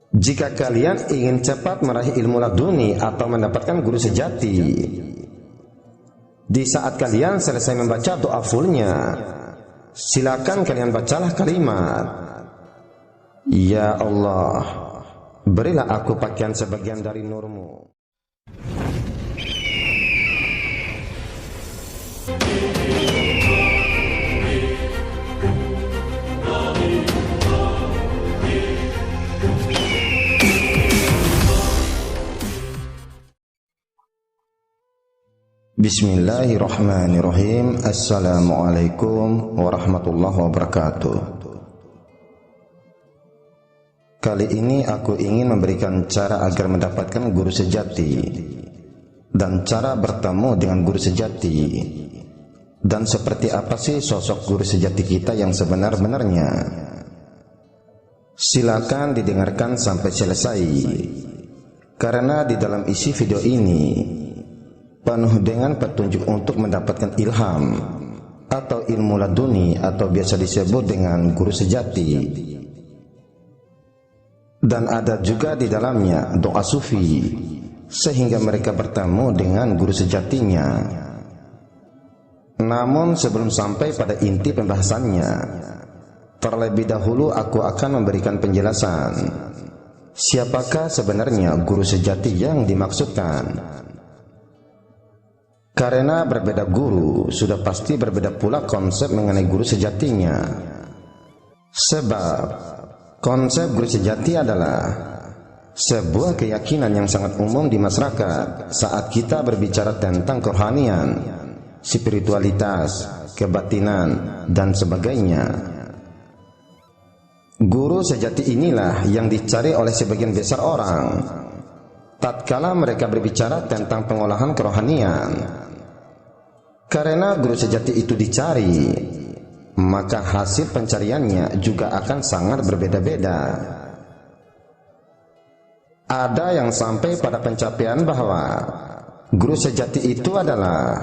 Jika kalian ingin cepat meraih ilmu laduni atau mendapatkan guru sejati, di saat kalian selesai membaca doa fullnya, silakan kalian bacalah kalimat, "Ya Allah, berilah aku pakaian sebagian dari nur-Mu." Bismillahirrahmanirrahim. Assalamualaikum warahmatullahi wabarakatuh. Kali ini aku ingin memberikan cara agar mendapatkan guru sejati dan cara bertemu dengan guru sejati, dan seperti apa sih sosok guru sejati kita yang sebenar-benarnya. Silakan didengarkan sampai selesai, karena di dalam isi video ini penuh dengan petunjuk untuk mendapatkan ilham atau ilmu laduni atau biasa disebut dengan guru sejati. Dan ada juga di dalamnya doa sufi sehingga mereka bertemu dengan guru sejatinya. Namun sebelum sampai pada inti pembahasannya, terlebih dahulu aku akan memberikan penjelasan siapakah sebenarnya guru sejati yang dimaksudkan. Karena berbeda guru, sudah pasti berbeda pula konsep mengenai guru sejatinya. Sebab konsep guru sejati adalah sebuah keyakinan yang sangat umum di masyarakat saat kita berbicara tentang kerohanian, spiritualitas, kebatinan, dan sebagainya. Guru sejati inilah yang dicari oleh sebagian besar orang tatkala mereka berbicara tentang pengolahan kerohanian. Karena guru sejati itu dicari, maka hasil pencariannya juga akan sangat berbeda-beda. Ada yang sampai pada pencapaian bahwa guru sejati itu adalah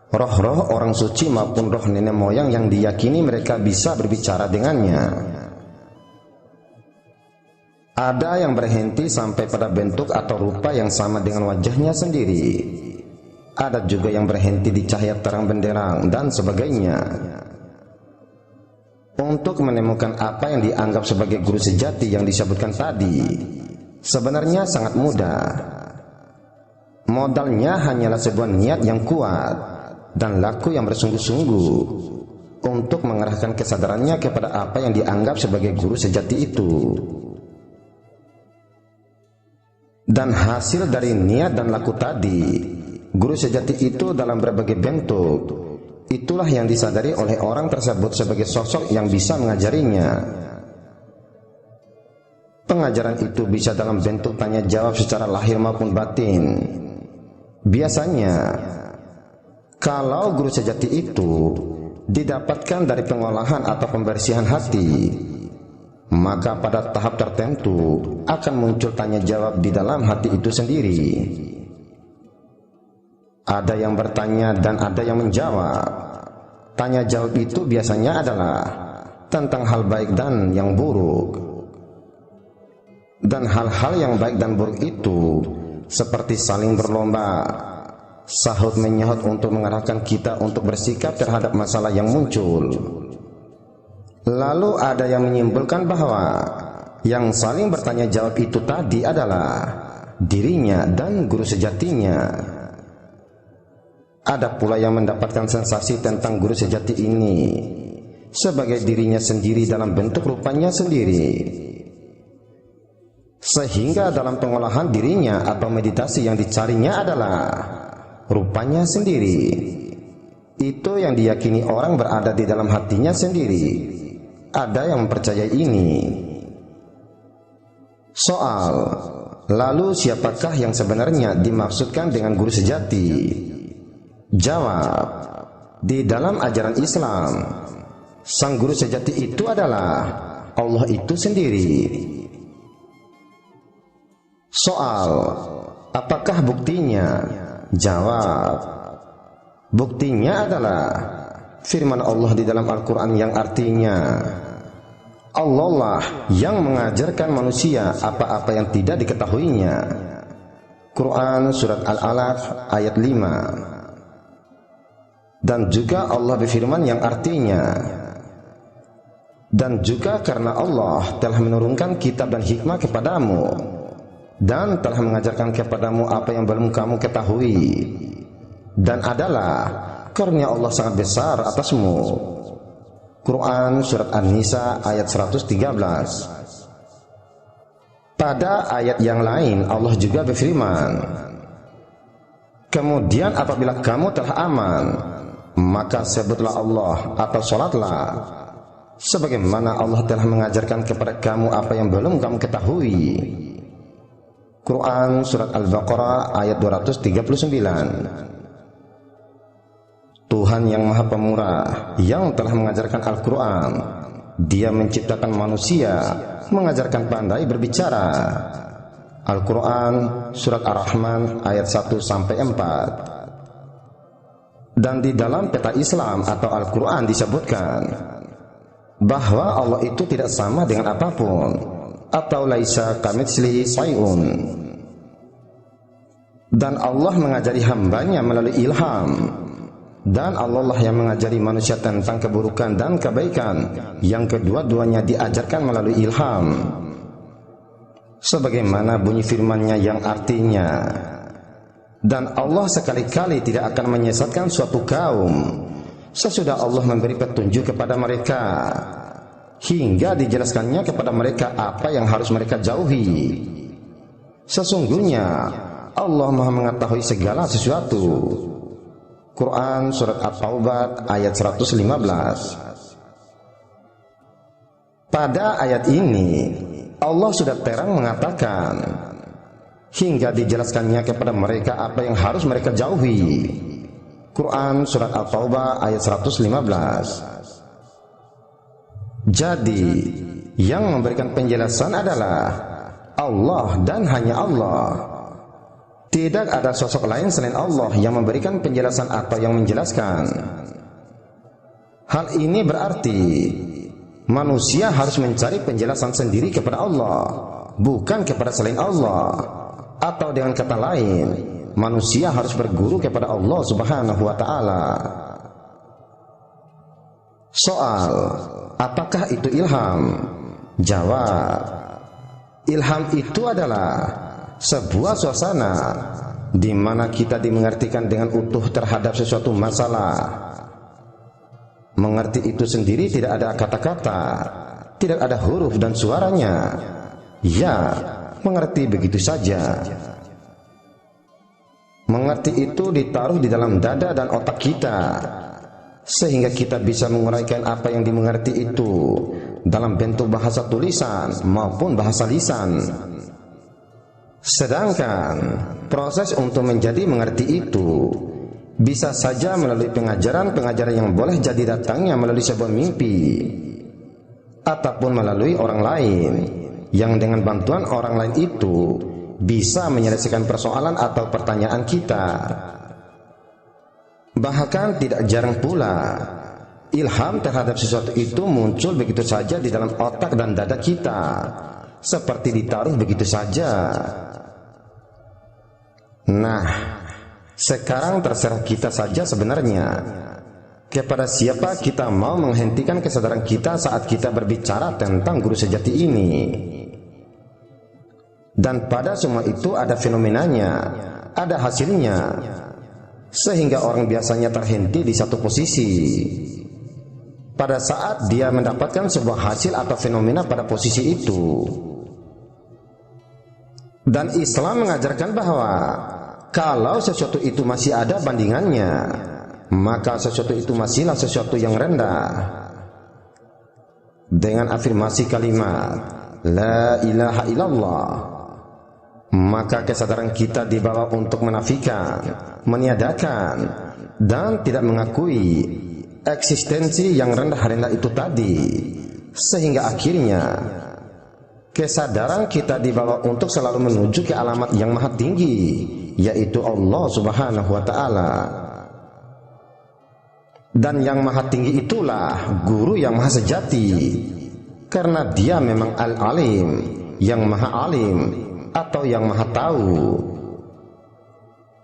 roh-roh orang suci maupun roh nenek moyang yang diyakini mereka bisa berbicara dengannya. Ada yang berhenti sampai pada bentuk atau rupa yang sama dengan wajahnya sendiri. Ada juga yang berhenti di cahaya terang benderang dan sebagainya. Untuk menemukan apa yang dianggap sebagai guru sejati yang disebutkan tadi, sebenarnya sangat mudah. Modalnya hanyalah sebuah niat yang kuat dan laku yang bersungguh-sungguh untuk mengarahkan kesadarannya kepada apa yang dianggap sebagai guru sejati itu. Dan hasil dari niat dan laku tadi, guru sejati itu dalam berbagai bentuk, itulah yang disadari oleh orang tersebut sebagai sosok yang bisa mengajarinya. Pengajaran itu bisa dalam bentuk tanya jawab secara lahir maupun batin. Biasanya, kalau guru sejati itu didapatkan dari pengolahan atau pembersihan hati, maka pada tahap tertentu akan muncul tanya jawab di dalam hati itu sendiri. Ada yang bertanya dan ada yang menjawab. Tanya jawab itu biasanya adalah tentang hal baik dan yang buruk. Dan hal-hal yang baik dan buruk itu seperti saling berlomba, sahut menyahut untuk mengarahkan kita untuk bersikap terhadap masalah yang muncul. Lalu ada yang menyimpulkan bahwa yang saling bertanya jawab itu tadi adalah dirinya dan guru sejatinya. Ada pula yang mendapatkan sensasi tentang guru sejati ini sebagai dirinya sendiri dalam bentuk rupanya sendiri. Sehingga dalam pengolahan dirinya atau meditasi yang dicarinya adalah rupanya sendiri. Itu yang diyakini orang berada di dalam hatinya sendiri. Ada yang mempercayai ini. Soal, lalu siapakah yang sebenarnya dimaksudkan dengan guru sejati? Jawab, di dalam ajaran Islam, sang guru sejati itu adalah Allah itu sendiri. Soal, apakah buktinya? Jawab, buktinya adalah firman Allah di dalam Al-Quran yang artinya Allah lah yang mengajarkan manusia apa-apa yang tidak diketahuinya. Quran Surat Al-Alaq ayat 5. Dan juga Allah berfirman yang artinya, dan juga karena Allah telah menurunkan kitab dan hikmah kepadamu, dan telah mengajarkan kepadamu apa yang belum kamu ketahui, dan adalah karunia Allah sangat besar atasmu. Quran Surat An-Nisa ayat 113. Pada ayat yang lain Allah juga berfirman, kemudian apabila kamu telah aman, maka sebutlah Allah atau sholatlah, sebagaimana Allah telah mengajarkan kepada kamu apa yang belum kamu ketahui. Quran Surat Al-Baqarah ayat 239. Tuhan yang Maha Pemurah yang telah mengajarkan Al-Quran, Dia menciptakan manusia, mengajarkan pandai berbicara. Al-Quran Surat Ar-Rahman ayat 1-4. Dan di dalam peta Islam atau Al-Quran disebutkan bahwa Allah itu tidak sama dengan apapun, atau laisa kamitslihi syai'un. Dan Allah mengajari hambanya melalui ilham, dan Allah lah yang mengajari manusia tentang keburukan dan kebaikan, yang kedua-duanya diajarkan melalui ilham. Sebagaimana bunyi firman-Nya yang artinya, dan Allah sekali-kali tidak akan menyesatkan suatu kaum sesudah Allah memberi petunjuk kepada mereka, hingga dijelaskannya kepada mereka apa yang harus mereka jauhi. Sesungguhnya Allah Maha mengetahui segala sesuatu. Quran Surat At-Taubah ayat 115. Pada ayat ini Allah sudah terang mengatakan, hingga dijelaskannya kepada mereka apa yang harus mereka jauhi. Quran Surat At-Taubah ayat 115. Jadi yang memberikan penjelasan adalah Allah dan hanya Allah. Tidak ada sosok lain selain Allah yang memberikan penjelasan atau yang menjelaskan. Hal ini berarti manusia harus mencari penjelasan sendiri kepada Allah, bukan kepada selain Allah. Atau dengan kata lain, manusia harus berguru kepada Allah Subhanahu wa Ta'ala. Soal, apakah itu ilham? Jawab, ilham itu adalah sebuah suasana di mana kita dimengertikan dengan utuh terhadap sesuatu masalah. Mengerti itu sendiri tidak ada kata-kata, tidak ada huruf dan suaranya. Ya, mengerti begitu saja. Mengerti itu ditaruh di dalam dada dan otak kita, sehingga kita bisa menguraikan apa yang dimengerti itu dalam bentuk bahasa tulisan maupun bahasa lisan. Sedangkan proses untuk menjadi mengerti itu bisa saja melalui pengajaran-pengajaran yang boleh jadi datangnya melalui sebuah mimpi, ataupun melalui orang lain yang dengan bantuan orang lain itu bisa menyelesaikan persoalan atau pertanyaan kita. Bahkan tidak jarang pula ilham terhadap sesuatu itu muncul begitu saja di dalam otak dan dada kita, seperti ditaruh begitu saja. Nah, sekarang terserah kita saja sebenarnya kepada siapa kita mau menghentikan kesadaran kita saat kita berbicara tentang guru sejati ini. Dan pada semua itu ada fenomenanya, ada hasilnya, sehingga orang biasanya terhenti di satu posisi. Pada saat dia mendapatkan sebuah hasil atau fenomena pada posisi itu. Dan Islam mengajarkan bahwa kalau sesuatu itu masih ada bandingannya, maka sesuatu itu masihlah sesuatu yang rendah. Dengan afirmasi kalimat La ilaha illallah, maka kesadaran kita dibawa untuk menafikan, meniadakan, dan tidak mengakui eksistensi yang rendah-rendah itu tadi, sehingga akhirnya kesadaran kita dibawa untuk selalu menuju ke alamat yang maha tinggi, yaitu Allah Subhanahu wa Ta'ala. Dan yang maha tinggi itulah guru yang maha sejati, karena dia memang Al-Alim, yang maha alim atau yang maha tahu,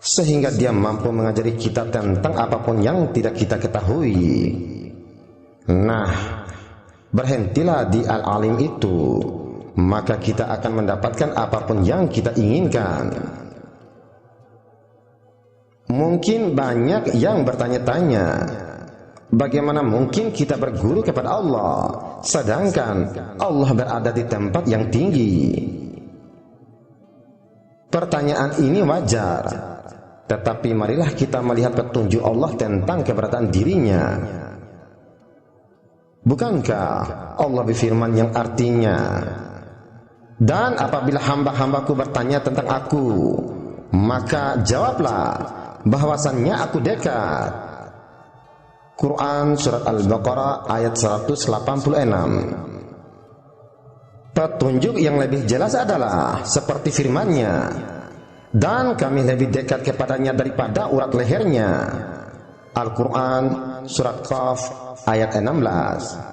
sehingga dia mampu mengajari kita tentang apapun yang tidak kita ketahui. Nah, berhentilah di Al-Alim itu, maka kita akan mendapatkan apapun yang kita inginkan. Mungkin banyak yang bertanya-tanya, bagaimana mungkin kita berguru kepada Allah, sedangkan Allah berada di tempat yang tinggi? Pertanyaan ini wajar, tetapi marilah kita melihat petunjuk Allah tentang keberadaan dirinya. Bukankah Allah berfirman yang artinya, dan apabila hamba-hambaku bertanya tentang aku, maka jawablah bahwasannya aku dekat. Quran Surat Al-Baqarah ayat 186. Petunjuk yang lebih jelas adalah seperti firman-Nya, dan kami lebih dekat kepadanya daripada urat lehernya. Al-Quran Surat Qaf ayat 16.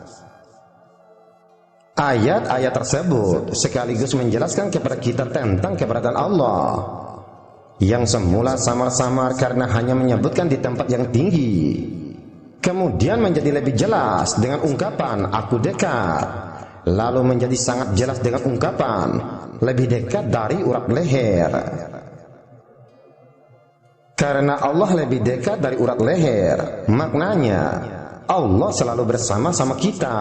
Ayat-ayat tersebut sekaligus menjelaskan kepada kita tentang keberadaan Allah, yang semula samar-samar karena hanya menyebutkan di tempat yang tinggi, kemudian menjadi lebih jelas dengan ungkapan aku dekat, lalu menjadi sangat jelas dengan ungkapan lebih dekat dari urat leher. Karena Allah lebih dekat dari urat leher, maknanya Allah selalu bersama-sama kita.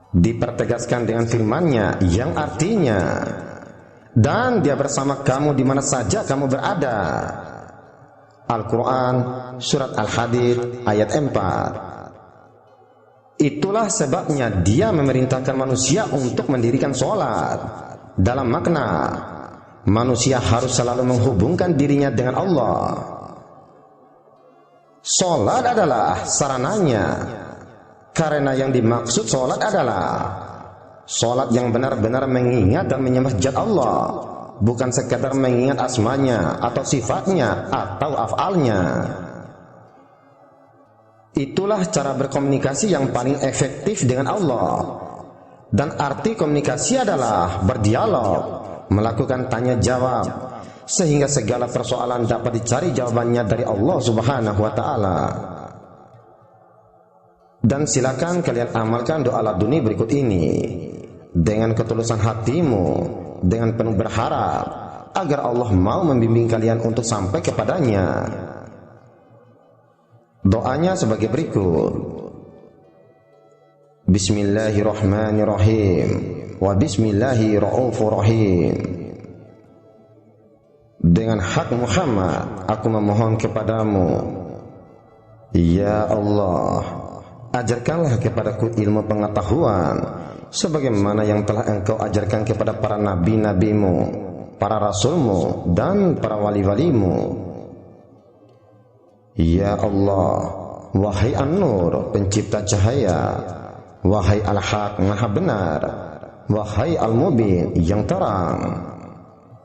Dipertegaskan dengan firman-Nya yang artinya, dan dia bersama kamu di mana saja kamu berada. Al-Quran Surat Al-Hadid ayat 4. Itulah sebabnya dia memerintahkan manusia untuk mendirikan sholat. Dalam makna, manusia harus selalu menghubungkan dirinya dengan Allah. Sholat adalah sarananya, karena yang dimaksud sholat adalah sholat yang benar-benar mengingat dan menyembah zat Allah, bukan sekadar mengingat asmanya atau sifatnya atau af'alnya. Itulah cara berkomunikasi yang paling efektif dengan Allah. Dan arti komunikasi adalah berdialog, melakukan tanya jawab, sehingga segala persoalan dapat dicari jawabannya dari Allah Subhanahu wa ta'ala. Dan silakan kalian amalkan doa laduni berikut ini dengan ketulusan hatimu, dengan penuh berharap agar Allah mau membimbing kalian untuk sampai kepadanya. Doanya sebagai berikut: Bismillahirrahmanirrahim wa bismillahirrahmanirrahim. Dengan hak Muhammad aku memohon kepadamu, ya Allah, ajarkanlah kepadaku ilmu pengetahuan sebagaimana yang telah engkau ajarkan kepada para nabi-nabimu, para rasulmu, dan para wali-walimu. Ya Allah, wahai An-Nur, pencipta cahaya, wahai Al-Haq, maha benar, wahai Al-Mubin, yang terang.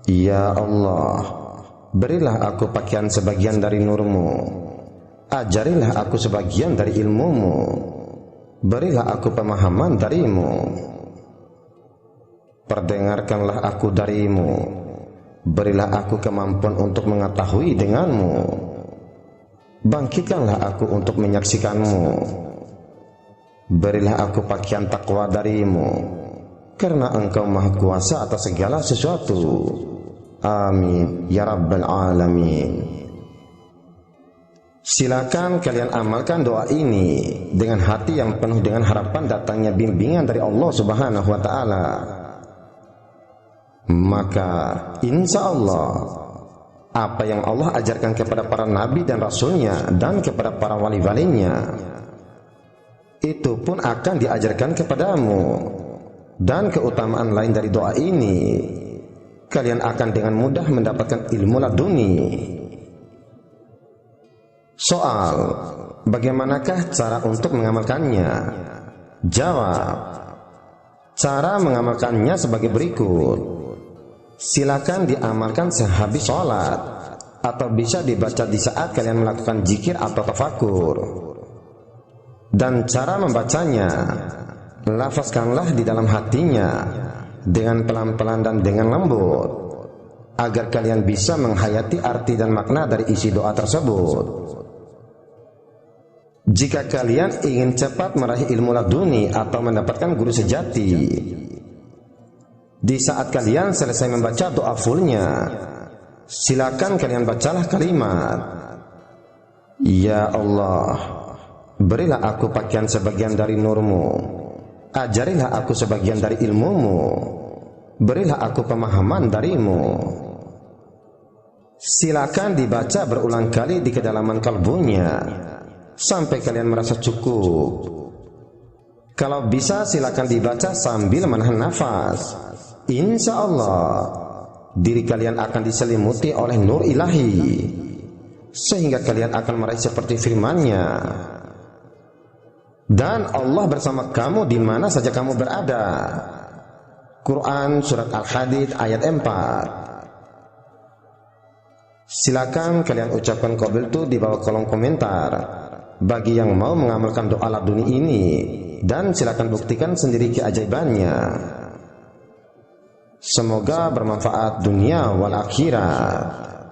Ya Allah, berilah aku pakaian sebagian dari nurmu, ajarilah aku sebagian dari ilmumu, berilah aku pemahaman darimu, perdengarkanlah aku darimu, berilah aku kemampuan untuk mengetahui denganmu, bangkitkanlah aku untuk menyaksikanmu, berilah aku pakaian takwa darimu, karena engkau maha kuasa atas segala sesuatu. Amin ya rabbal alamin. Silakan kalian amalkan doa ini dengan hati yang penuh dengan harapan datangnya bimbingan dari Allah Subhanahu wa ta'ala. Maka insya Allah apa yang Allah ajarkan kepada para nabi dan rasulnya dan kepada para wali-walinya, itu pun akan diajarkan kepadamu. Dan keutamaan lain dari doa ini, kalian akan dengan mudah mendapatkan ilmu laduni. Soal, bagaimanakah cara untuk mengamalkannya? Jawab, cara mengamalkannya sebagai berikut. Silakan diamalkan sehabis sholat, atau bisa dibaca di saat kalian melakukan zikir atau tafakur. Dan cara membacanya, lafazkanlah di dalam hatinya dengan pelan-pelan dan dengan lembut, agar kalian bisa menghayati arti dan makna dari isi doa tersebut. Jika kalian ingin cepat meraih ilmu laduni atau mendapatkan guru sejati, di saat kalian selesai membaca doa fullnya, silakan kalian bacalah kalimat, Ya Allah, berilah aku pakaian sebagian dari nurmu, ajarilah aku sebagian dari ilmumu, berilah aku pemahaman darimu. Silakan dibaca berulang kali di kedalaman kalbunya sampai kalian merasa cukup. Kalau bisa silakan dibaca sambil menahan nafas. Insya Allah diri kalian akan diselimuti oleh nur ilahi, sehingga kalian akan meraih seperti firman-Nya, dan Allah bersama kamu di mana saja kamu berada. Quran surat Al-Hadid ayat 4. Silakan kalian ucapkan qabiltu di bawah kolom komentar bagi yang mau mengamalkan doa laduni ini, dan silakan buktikan sendiri keajaibannya. Semoga bermanfaat dunia wal akhirat.